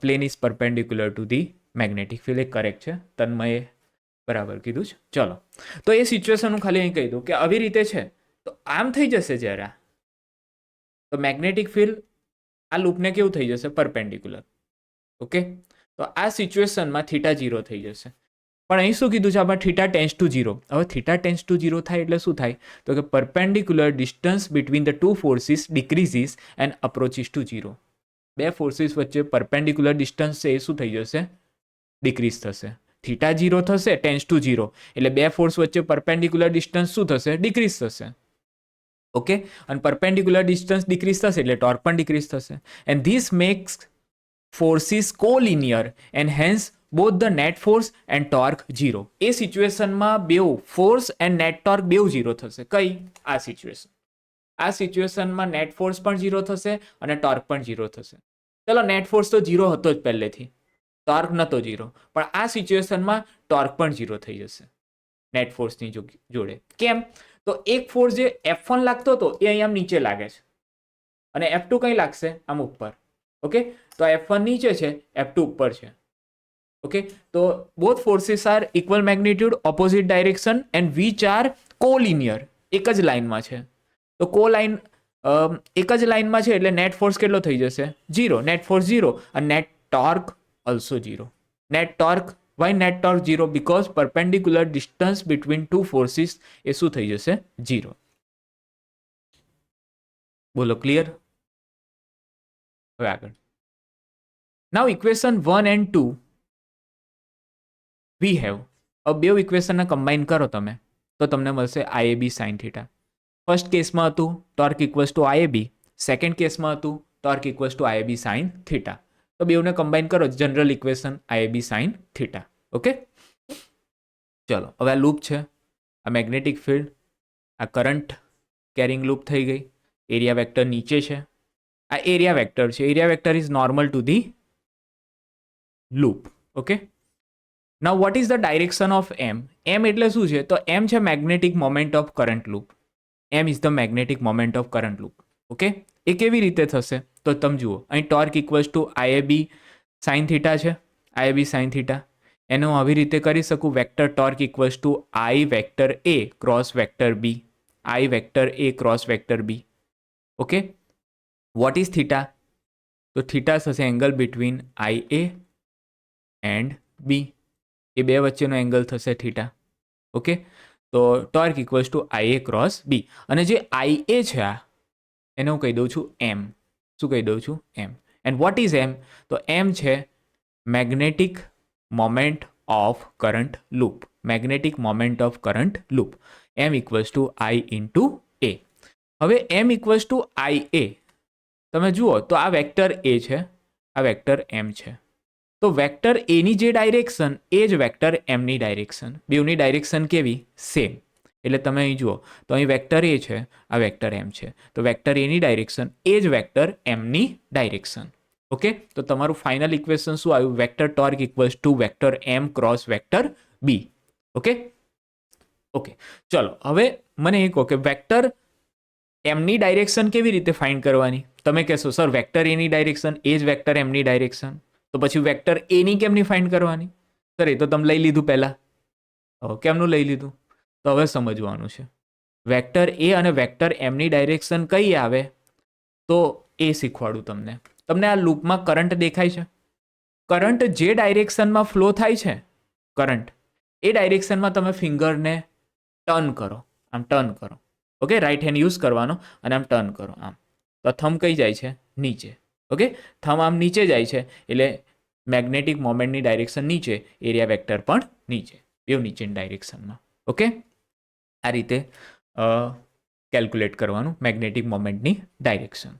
Plane is perpendicular to the magnetic field, A correct છે. તન્મયે બરાબર કીધું છે. ચલો, તો એ સિચ્યુએશન હું ખાલી અહીં કહી દઉં કે આવી રીતે છે તો આમ થઈ જશે જ્યારે તો મેગ્નેટિક ફિલ્ડ આ લૂપને કેવું થઈ જશે? પરપેન્ડિક્યુલર. ઓકે, તો આ સિચ્યુએશનમાં થીટા 0 થઈ જશે. પણ અહીં શું કીધું છે આપણે? Theta tends to 0. હવે થીટા ટેન્સ ટુ 0 થાય એટલે શું થાય? તો કે perpendicular distance between the two forces decreases and approaches to 0. બે ફોર્સિસ વચ્ચે પરપેન્ડિક્યુલર ડિસ્ટન્સ છે એ શું થઈ જશે? ડિક્રીઝ થશે. થીટા 0 થશે ટેન્સ ટુ 0 એટલે બે ફોર્સ વચ્ચે પરપેન્ડિક્યુલર ડિસ્ટન્સ શું થશે? ડિક્રીઝ થશે. ઓકે, અને પરપેન્ડિક્યુલર ડિસ્ટન્સ ડિક્રીઝ થશે એટલે ટોર્ક પણ ડિક્રીઝ થશે. And this makes forces collinear and hence both the net force and torque 0. એ સિચ્યુએશનમાં બેઉ ફોર્સ એન્ડ નેટ ટોર્ક બેઉ 0 થશે. કઈ? આ સિચ્યુએશન. આ સિચ્યુએશનમાં નેટ ફોર્સ પણ 0 થશે અને ટોર્ક પણ 0 થશે. ચલો, નેટ ફોર્સ તો 0 હતો જ પહેલેથી, ટોર્ક નતો 0, પણ આ સિચ્યુએશનમાં ટોર્ક પણ 0 થઈ જશે. નેટ ફોર્સની જોડે. કેમ? તો એક ફોર્સ જે F1 લાગતો હતો એ અહીંયા નીચે લાગે છે અને F2 કઈ લાગશે આમ ઉપર. ઓકે, તો F1 નીચે છે, F2 ઉપર છે. ઓકે, તો both forces are equal magnitude, opposite direction and which are collinear, એક જ લાઇનમાં છે. તો કોલાઇન એક જ લાઇનમાં છે એટલે નેટ ફોર્સ કેટલો થઈ જશે? 0. નેટ ફોર્સ 0 અને net torque also 0. Net torque, why net torque 0? Because perpendicular distance between two forces એ શું થઈ જશે? 0. બોલો, ક્લિયર? હવે આગળ. Now equation 1 and 2 we have. હવે બે ઇક્વેશનને કમ્બાઈન કરો તમે તો તમને મળશે IAB sin થીટા. ફર્સ્ટ કેસમાં હતું torque equals to IAB, second કેસમાં હતું torque equals to IAB sin theta. તો બેઉને કમ્બાઈન કરો, general equation IAB sin theta. Okay, ચલો હવે આ લૂપ છે, આ મેગ્નેટિક ફિલ્ડ, આ કરંટ કેરિંગ લૂપ થઈ ગઈ. એરિયા વેક્ટર નીચે છે, આ એરિયા વેક્ટર છે. Area vector is normal to the loop. Okay, now what is the direction of M? M એટલે શું છે? તો M છે magnetic moment of current loop. M is the magnetic moment of current loop. Okay, એ કેવી રીતે થશે? તો તમે જુઓ, અહીં torque equals to IAB sin theta છે, IAB sin થીટા. એને હું આવી રીતે કરી શકું, vector torque equals to I vector A cross vector B, I vector A cross vector B. Okay, what is theta? તો થીટા થશે angle between IA and B. એ બે વચ્ચેનો એંગલ થશે થીટા. ઓકે, તો torque equals two IA cross B. અને જે IA છે આ, એને હું કહી દઉં છું M. શું કહી દઉં છું? M. And what is M? તો M છે magnetic moment of current loop. Magnetic moment of current loop. M equals to I into A. હવે M ઇક્વલ્સ ટુ IA તમે જુઓ તો આ વેક્ટર A છે, આ વેક્ટર M છે. તો વેક્ટર એની જે ડાયરેક્શન એ જ વેક્ટર એમની ડાયરેક્શન. બેઉની ડાયરેક્શન કેવી? સેમ. એટલે તમે અહીં જુઓ તો અહીં વેક્ટર એ છે, આ વેક્ટર એમ છે. તો વેક્ટર એની ડાયરેક્શન એ જ વેક્ટર એમની ડાયરેક્શન. ઓકે, તો તમારું ફાઇનલ ઇક્વેશન શું આવ્યું? Vector torque equals to vector M cross vector B. Okay, okay, ચલો હવે મને એ કહો કે વેક્ટર એમની ડાયરેક્શન કેવી રીતે ફાઇન્ડ કરવાની? તમે કહેશો સર વેક્ટર એની ડાયરેક્શન એ જ વેક્ટર એમની ડાયરેક્શન, તો પછી વેક્ટર એની કેમની ફાઇન્ડ કરવાની? સર એ તો તમે લઈ લીધું પહેલા. કેમનું લઈ લીધું? તો હવે સમજવાનું છે. વેક્ટર એ અને વેક્ટર એમની ડાયરેક્શન કઈ આવે તો એ શીખવાડું તમને. તમને આ લૂપમાં કરંટ દેખાય છે? કરંટ જે ડાયરેક્શનમાં ફ્લો થાય છે, કરંટ એ ડાયરેક્શનમાં તમે ફિંગરને ટર્ન કરો, આમ ટર્ન કરો. ઓકે, રાઈટ હેન્ડ યુઝ કરવાનો અને આમ ટર્ન કરો આમ. તો થંબ કઈ જાય છે? નીચે. ઓકે, થંબ આમ નીચે જાય છે એટલે મેગ્નેટિક મોમેન્ટની ડાયરેક્શન નીચે, એરિયા વેક્ટર પણ નીચે, બેઉ નીચેની ડાયરેક્શનમાં. ઓકે, આ રીતે કેલ્ક્યુલેટ કરવાનું મેગ્નેટિક મોમેન્ટની ડાયરેક્શન.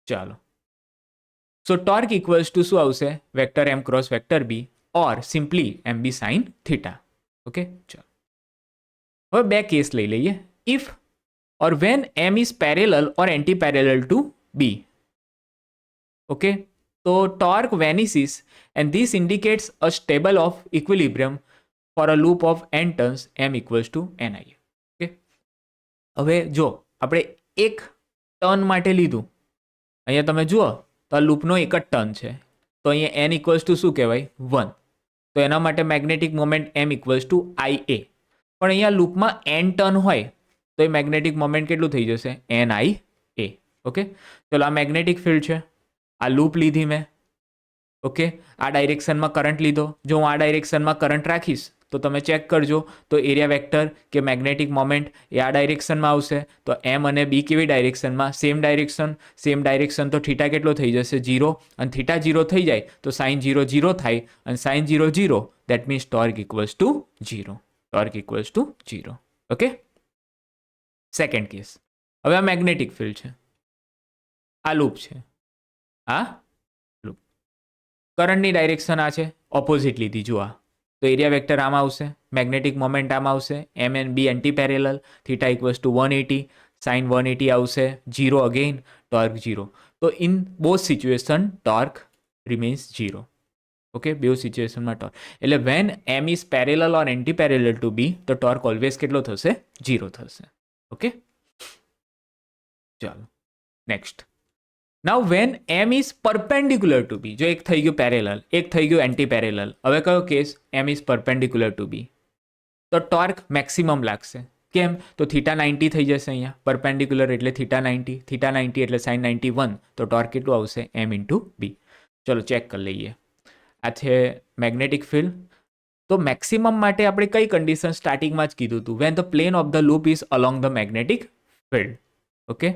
ચાલો, સો ટોર્ક ઇક્વલ્સ ટુ શું આવશે? Vector M cross vector B or simply MB sin theta. Okay, ચાલો હવે બે કેસ લઈ લઈએ. If or when M is parallel or anti-parallel to B. Okay, so torque vanishes and this indicates a stable of equilibrium for a loop of n turns M equals to Ni. Okay, હવે જો આપણે એક turn માટે લીધું, અહીંયા તમે જુઓ તો આ લૂપનો એક જ ટર્ન છે, તો અહીંયા n ઇક્વલ્સ ટુ શું કહેવાય? 1. તો એના માટે magnetic moment M equals to IA. પણ અહીંયા લૂપમાં n ટર્ન હોય તો એ મેગ્નેટિક મોમેન્ટ કેટલું થઈ જશે? NIA. ઓકે, ચલો આ મેગ્નેટિક ફિલ્ડ છે, આ લૂપ લીધી મેં. ઓકે, આ ડાયરેક્શનમાં કરંટ લીધો. જો હું આ ડાયરેક્શનમાં કરંટ રાખીશ તો તમે ચેક કરજો તો એરિયા વેક્ટર કે મેગ્નેટિક મોમેન્ટ એ આ ડાયરેક્શનમાં આવશે. તો M અને B કેવી ડાયરેક્શનમાં? Same direction. સેમ ડાયરેક્શન તો થીટા કેટલો થઈ જશે? 0. અને થીટા 0 થઈ જાય તો સાઇન 0 0 થાય અને sine 0 0 that means torque equals to 0. Torque equals to 0. Okay, second case. હવે આ મેગ્નેટિક ફિલ્ડ છે, આ લૂપ છે, આ લૂપ. કરંટની ડાયરેક્શન આ છે, ઓપોઝિટ લીધી. જુઓ તો એરિયા વેક્ટર આમાં આવશે, મેગ્નેટિક મોમેન્ટ આમાં આવશે, M and B anti parallel, theta equals to 180, sine 180 આવશે, 0 અગેન, ટોર્ક 0. તો in both situation torque remains 0. Okay, બે સિચ્યુએશનમાં ટોર્ક એટલે when M is parallel or anti parallel to B તો ટોર્ક ઓલવેઝ કેટલો થશે? 0 થશે. ઓકે, ચાલો next. Now when M is perpendicular to B, જો એક થઈ ગયું પેરેલલ, એક થઈ ગયું એન્ટી પેરેલલ, હવે કયો case? M is perpendicular to B, તો ટોર્ક મેક્સિમમ લાગશે. કેમ? તો થીટા 90 થઈ જશે અહીંયા, પરપેન્ડિક્યુલર એટલે થીટા 90, થીટા 90 એટલે સાઇન 91, તો ટોર્ક કેટલું આવશે? એમ ઇન્ટુ બી. ચલો ચેક કરી લઈએ. આ છે મેગ્નેટિક ફિલ્ડ. તો મેક્સિમમ માટે આપણે કઈ કન્ડિશન સ્ટાર્ટિંગમાં જ કીધું હતું? Van the plane of the loop is along the magnetic field. Okay,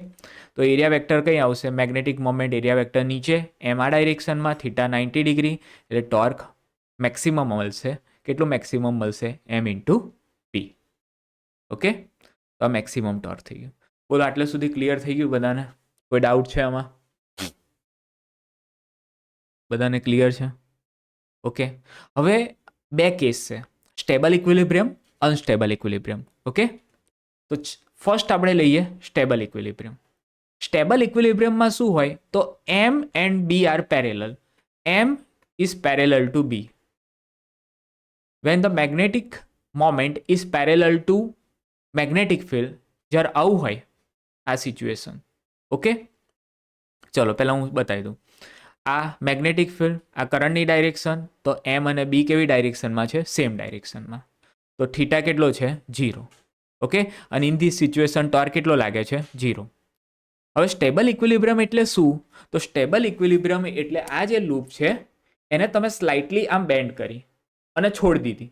તો એરિયા વેક્ટર કઈ આવશે? મેગ્નેટિક મોમેન્ટ એરિયા વેક્ટર નીચે, એમ આ ડાયરેક્શનમાં, થીટા 90 ડિગ્રી, એટલે ટોર્ક મેક્સિમમ મળશે. કેટલું મેક્સિમમ મળશે? એમ ઇન્ટુ પી. ઓકે, તો આ મેક્સિમમ ટોર્ક થઈ ગયું. બોલો, આટલે સુધી ક્લિયર થઈ ગયું બધાને? કોઈ ડાઉટ છે આમાં? બધાને ક્લિયર છે? ઓકે, હવે બે કેસ છે, stable equilibrium, unstable equilibrium. Okay, તો ફર્સ્ટ આપણે લઈએ સ્ટેબલ ઇક્વિલિબ્રિયમ. સ્ટેબલ ઇક્વિલિબ્રિયમમાં શું હોય? તો M and B are parallel. M is parallel to B. When the magnetic moment is parallel to magnetic field, જ્યારે આવું હોય આ સિચ્યુએશન. ઓકે, ચલો પહેલાં હું બતાવી દઉં. આ મેગ્નેટિક ફિલ્ડ, આ કરંટની ડાયરેક્શન, તો એમ અને બી કેવી ડાયરેક્શનમાં છે? સેમ ડાયરેક્શનમાં. તો થીટા કેટલો છે? 0. ઓકે, અને ઇન ધીસ સિચ્યુએશન ટોર્ક કેટલો લાગે છે? 0. હવે સ્ટેબલ ઇક્વિલિબ્રિયમ એટલે શું? તો સ્ટેબલ ઇક્વિલિબ્રિયમ એટલે આ જે લૂપ છે એને તમે સ્લાઇટલી આમ બેન્ડ કરી અને છોડી દીધી.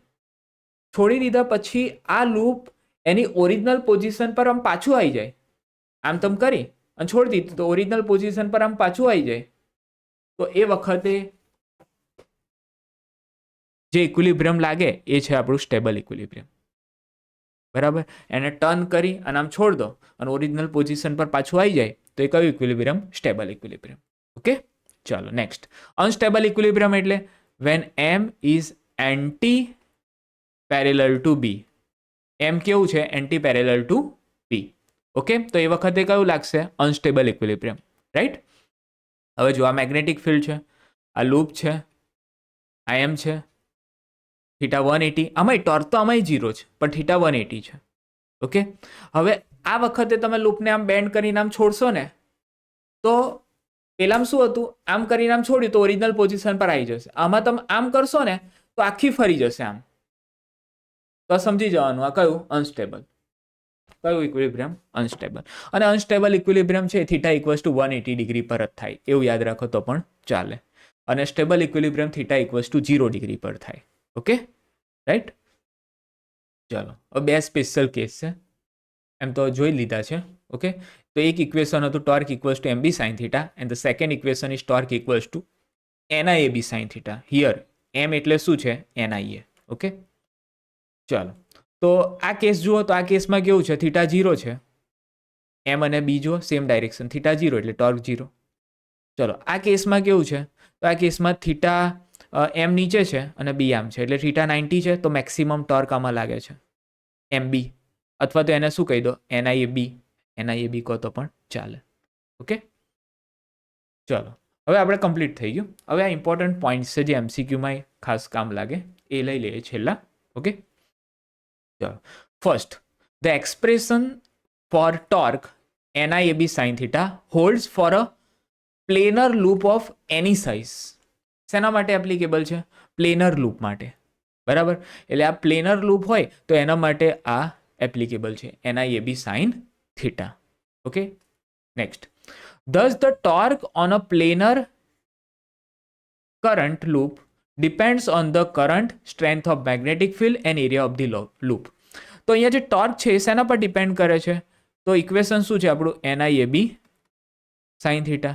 છોડી દીધા પછી આ લૂપ એની ઓરિજિનલ પોઝિશન પર આમ પાછું આવી જાય. આમ તેમ કરી અને છોડી દીધું તો ઓરિજિનલ પોઝિશન પર આમ પાછું આવી જાય. તો એ વખતે જે ઇક્વિલિબ્રિયમ લાગે એ છે આપણું સ્ટેબલ ઇક્વિલિબ્રિયમ. બરાબર, એને ટર્ન કરી અને આમ છોડ દો અને ઓરિજિનલ પોઝિશન પર પાછું આવી જાય તો એ કયું ઇક્વિલિબ્રિયમ? Stable equilibrium. ઓકે, ચાલો નેક્સ્ટ. અનસ્ટેબલ ઇક્વિલિબ્રિયમ એટલે when M is anti parallel to B. M કેવું છે? Anti parallel to B. Okay, તો એ વખતે કયું લાગશે? Unstable equilibrium. રાઈટ. હવે જો આ મેગ્નેટિક ફિલ્ડ છે, આ લૂપ છે, આ એમ છે, થીટા 180, આમાંય ટોર્ક તો આમાંય 0 છે પણ થીટા 180 છે. ઓકે, હવે આ વખતે તમે લૂપને આમ બેન્ડ કરીને આમ છોડશો ને તો પેલામાં શું હતું? આમ કરીને આમ છોડ્યું તો ઓરિજિનલ પોઝિશન પર આવી જશે. આમાં તમે આમ કરશો ને તો આખી ફરી જશે આમ. તો સમજી જવાનું આ કયું? અનસ્ટેબલ. કયું ઇક્વિલિબ્રિયમ? અનસ્ટેબલ. અને અનસ્ટેબલ ઇક્વિલિબ્રિયમ છે થીટા ઇક્વલ્સ ટુ 180 ડિગ્રી પર જ થાય, એવું યાદ રાખો તો પણ ચાલે. અને stable equilibrium theta equals to 0 degree પર થાય. Okay, right. ચાલો, હવે બે સ્પેશિયલ કેસ છે, એમ તો જોઈ લીધા છે. ઓકે, તો એક ઇક્વેશન હતું torque equals to M B sine theta and the second equation is torque equals to NI A B sine theta. Here M એટલે શું છે? એનઆઈ એ. ઓકે, ચાલો, તો આ કેસ જુઓ તો આ કેસમાં કેવું છે? થીટા 0 છે, એમ અને બી જુઓ સેમ ડાયરેક્શન, થીટા 0 એટલે ટોર્ક 0. ચલો, આ કેસમાં કેવું છે? તો આ કેસમાં થીટા એમ નીચે છે અને બી આમ છે એટલે થીટા 90 છે, તો મેક્સિમમ ટોર્ક આમાં લાગે છે એમ બી, અથવા તો એને શું કહી દો? Ni A B. Ni A બી કહો તો પણ ચાલે. ઓકે, ચલો, હવે આપણે કમ્પ્લીટ થઈ ગયું. હવે આ ઇમ્પોર્ટન્ટ પોઈન્ટ્સ છે જે એમસીક્યુમાં ખાસ કામ લાગે એ લઈ લઈએ છેલ્લા. ઓકે, ચલો. First, the expression for torque NIAB sin theta holds for a planar loop of any size. શેના માટે એપ્લિકેબલ છે? પ્લેનર લૂપ માટે. બરાબર, એટલે આ પ્લેનર લૂપ હોય તો એના માટે આ એપ્લિકેબલ છે, NIAB sin theta. Okay, next. Thus the torque on a planar current loop depends on the current, strength of magnetic field and area of the loop. તો અહીંયા જે ટોર્ક છે એ શેના પર ડિપેન્ડ કરે છે? તો ઇક્વેશન શું છે આપણું? NIAB sin theta.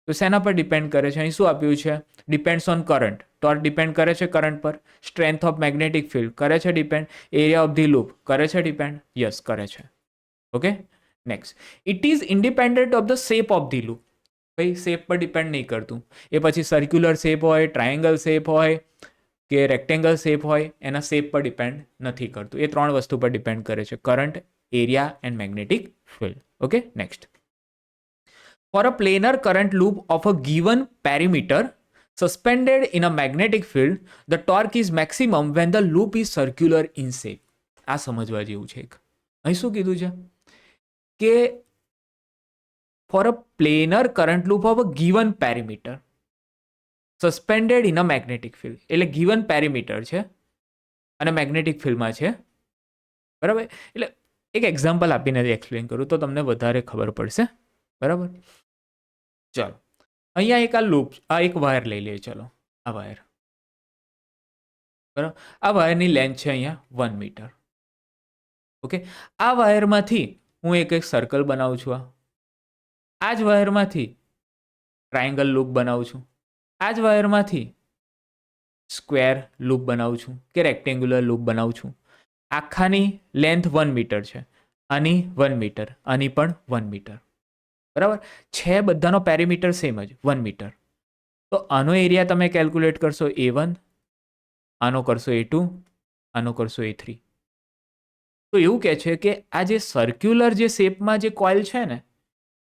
તો શેના પર ડિપેન્ડ કરે છે? અહીં શું આપ્યું છે? Depends on current. Torque depend કરે છે કરંટ પર. સ્ટ્રેન્થ ઓફ મેગ્નેટિક ફિલ્ડ કરે છે depend. Area of the loop કરે છે ડિપેન્ડ. યસ, કરે છે. Okay, next. It is independent of the shape of the loop. ભાઈ શેપ પર ડિપેન્ડ નહીં કરતું. એ પછી સર્ક્યુલર શેપ હોય, ટ્રાયંગલ શેપ હોય કે રેક્ટેંગલ શેપ હોય, એના શેપ પર ડિપેન્ડ નથી કરતું. એ ત્રણ વસ્તુ પર ડિપેન્ડ કરે છે: current, area and magnetic field. Okay, next. For a planar current loop of a given perimeter, suspended in a magnetic field the torque is maximum when the loop is circular in shape. આ સમજવા જેવું છે. એક અહીં શું કીધું છે કે four a planar current loop of a given perimeter suspended in a magnetic field, એટલે ગીવન પેરીમીટર છે અને મેગ્નેટિક ફિલ્ડમાં છે, બરાબર. એટલે એક એક્ઝામ્પલ આપીને એક્સપ્લેન કરું તો તમને વધારે ખબર પડશે, બરાબર. ચાલો અહીંયા એક આ લૂપ, આ એક વાયર લઈ લઈએ. ચલો આ વાયર, બરાબર. આ વાયરની લેન્થ છે અહીંયા 1 મીટર. ઓકે, આ વાયરમાંથી હું એક સર્કલ બનાવું છું. આ જ વાયરમાંથી ટ્રાયંગલ લૂપ બનાવું છું. આ જ વાયરમાંથી સ્ક્વેર લૂપ બનાવું છું કે રેક્ટેન્ગ્યુલર લૂપ બનાવું છું. આખાની લેન્થ 1 મીટર છે, આની 1 મીટર, આની પણ 1 મીટર, બરાબર છે. બધાનો પેરીમીટર સેમ જ 1 મીટર. તો આનો એરિયા તમે કેલ્ક્યુલેટ કરશો A1, આનો કરશો A2, આનો કરશો A3. તો એવું કહે છે કે આ જે સર્ક્યુલર જે શેપમાં જે કોઇલ છે ને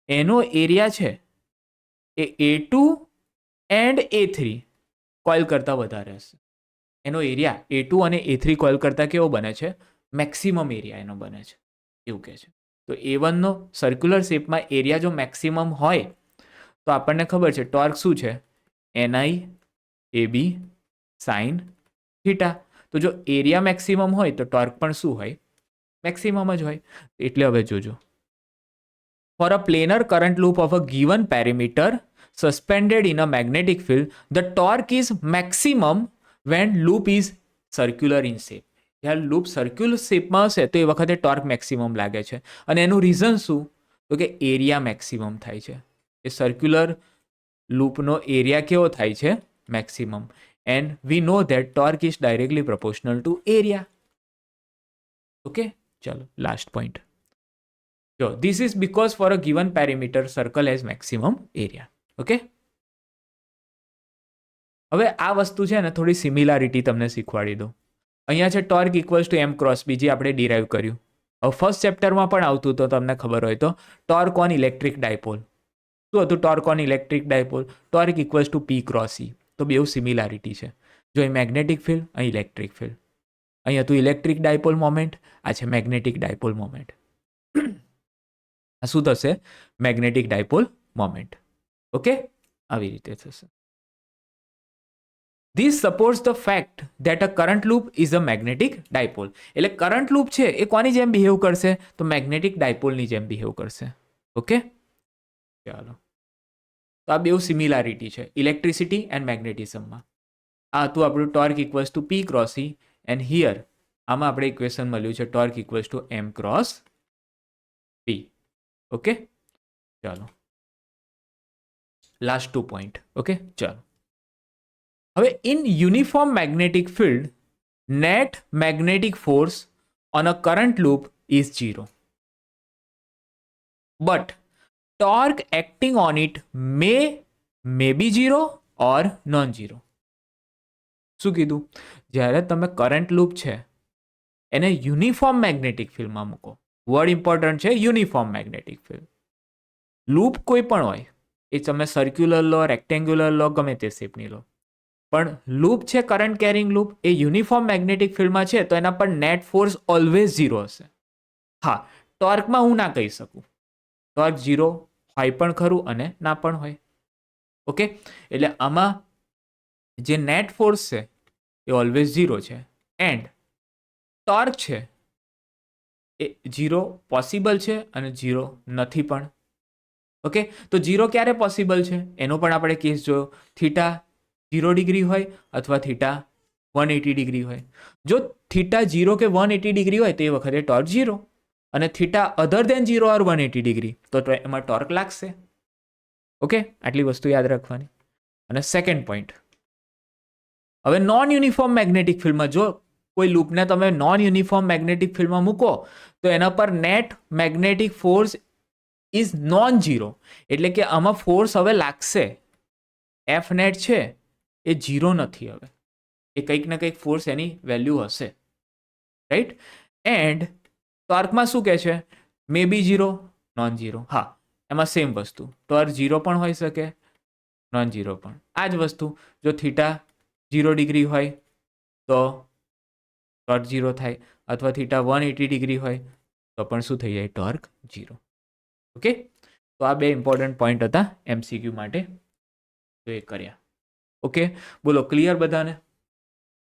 એનો એરિયા છે એ A2 એન્ડ A3 કોઇલ કરતાં વધારે હશે. એનો એરિયા A2 અને A3 કોઇલ કરતાં કેવો બને છે? મેક્સિમમ એરિયા એનો બને છે, એવું કહે છે. તો A1નો સર્ક્યુલર શેપમાં એરિયા જો મેક્સિમમ હોય તો આપણને ખબર છે ટોર્ક શું છે? NI AB sine theta. તો જો એરિયા મેક્સિમમ હોય તો ટોર્ક પણ શું હોય? મેક્સિમમ જ હોય. એટલે હવે જોજો, for a planar current loop of a given perimeter suspended in a magnetic field the torque is maximum when loop is circular in shape. જ્યારે લૂપ સર્ક્યુલર શેપમાં હશે તો એ વખતે ટોર્ક મેક્સિમમ લાગે છે. અને એનું રીઝન શું? તો કે એરિયા મેક્સિમમ થાય છે. એ સર્ક્યુલર લૂપનો એરિયા કેવો થાય છે? Maximum. And we know that torque is directly proportional to area. Okay, ચલો લાસ્ટ પોઈન્ટ. જો this is because for a given perimeter circle has maximum area. Okay, હવે આ વસ્તુ છે ને થોડી સિમિલારિટી તમને શીખવાડી દઉં. અહીંયા છે torque equals two M cross B, જે આપણે ડિરાઈવ કર્યું. હવે ફર્સ્ટ ચેપ્ટરમાં પણ આવતું તો તમને ખબર હોય તો ટોર્ક ઓન ઇલેક્ટ્રિક ડાયપોલ. શું હતું torque on electric dipole? Torque equals two P cross E. તો બેઉ સિમિલારિટી છે. જો અહીં મેગ્નેટિક ફિલ્ડ, અહીં ઇલેક્ટ્રિક ફિલ્ડ. અહીં હતું ઇલેક્ટ્રિક ડાયપોલ મોમેન્ટ, આ છે મેગ્નેટિક ડાયપોલ મોમેન્ટ. આ શું થશે? Magnetic dipole moment. ઓકે, આવી રીતે થશે. This supports the fact that a current loop is a magnetic dipole. એટલે કરંટ લૂપ છે એ કોની જેમ બિહેવ કરશે? તો મેગ્નેટિક ડાયપોલની જેમ બિહેવ કરશે. ઓકે, ચાલો. તો આ બેઉ સિમિલારિટી છે ઇલેક્ટ્રિસિટી એન્ડ મેગ્નેટિઝમમાં. આ હતું આપણું torque equals two P cross E, and here આમાં આપણે ઇક્વેશન મળ્યું છે torque equals two M cross P. Okay, ચાલો લાસ્ટ 2 પોઈન્ટ. ઓકે, ચાલો. હવે in uniform magnetic field net magnetic force on a current loop is 0, but torque acting on it may be 0 or non-zero. શું કીધું? જ્યારે તમે current loop છે એને uniform magnetic ફિલ્ડમાં મૂકો. વર્ડ ઇમ્પોર્ટન્ટ છે, યુનિફોર્મ મેગ્નેટિક ફિલ્ડ. લૂપ કોઈ પણ હોય, એ તમે સર્ક્યુલર લો, રેક્ટેન્ગ્યુલર લો, ગમે તે શેપની લો, પણ લૂપ છે કરંટ કેરિંગ લૂપ, એ યુનિફોર્મ મેગ્નેટિક ફિલ્ડમાં છે તો એના પર નેટ ફોર્સ ઓલવેઝ 0 હશે. હા, ટોર્કમાં હું ના કહી શકું, ટોર્ક 0 હોય પણ ખરું અને ના પણ હોય. ઓકે, એટલે આમાં જે નેટ ફોર્સ છે એ ઓલવેઝ 0 છે. એન્ડ ટોર્ક છે એ 0 પોસિબલ છે અને 0 નથી પણ. ઓકે, તો 0 ક્યારે પોસિબલ છે એનો પણ આપણે કેસ જોયો. થીટા 0 ડિગ્રી હોય અથવા થીટા 180 ડિગ્રી હોય. જો થીટા 0 કે 180 ડિગ્રી હોય તો એ વખતે ટોર્ક 0, અને થીટા અધર દેન 0 ઓર 180 ડિગ્રી તો એમાં ટોર્ક લાગશે. ઓકે, આટલી વસ્તુ યાદ રાખવાની. અને સેકન્ડ પોઈન્ટ, હવે નોન યુનિફોર્મ મેગ્નેટિક ફિલ્ડમાં જો કોઈ લૂપને તમે નોન યુનિફોર્મ મેગ્નેટિક ફિલ્ડમાં મૂકો તો એના પર net magnetic force is known zero. એટલે કે આમાં ફોર્સ હવે લાગશે, એફ નેટ છે એ 0 નથી. હવે એ કંઈક ને કંઈક ફોર્સ એની વેલ્યુ હશે, રાઈટ. એન્ડ ટોર્કમાં શું કહે છે? મે બી 0, નોન ઝીરો. હા, એમાં સેમ વસ્તુ, ટોર્ક 0 પણ હોઈ શકે, નોન ઝીરો પણ. આ જ વસ્તુ જો થીટા 0 ડિગ્રી હોય તો ટોર્ક 0 થાય, અથવા થીટા 180 ડિગ્રી હોય તો પણ શું થઈ જાય? ટોર્ક 0. ઓકે, તો આ બે ઇમ્પોર્ટન્ટ પોઈન્ટ હતા MCQ માટે, તો એ કર્યા. ઓકે, બોલો ક્લિયર બધાને?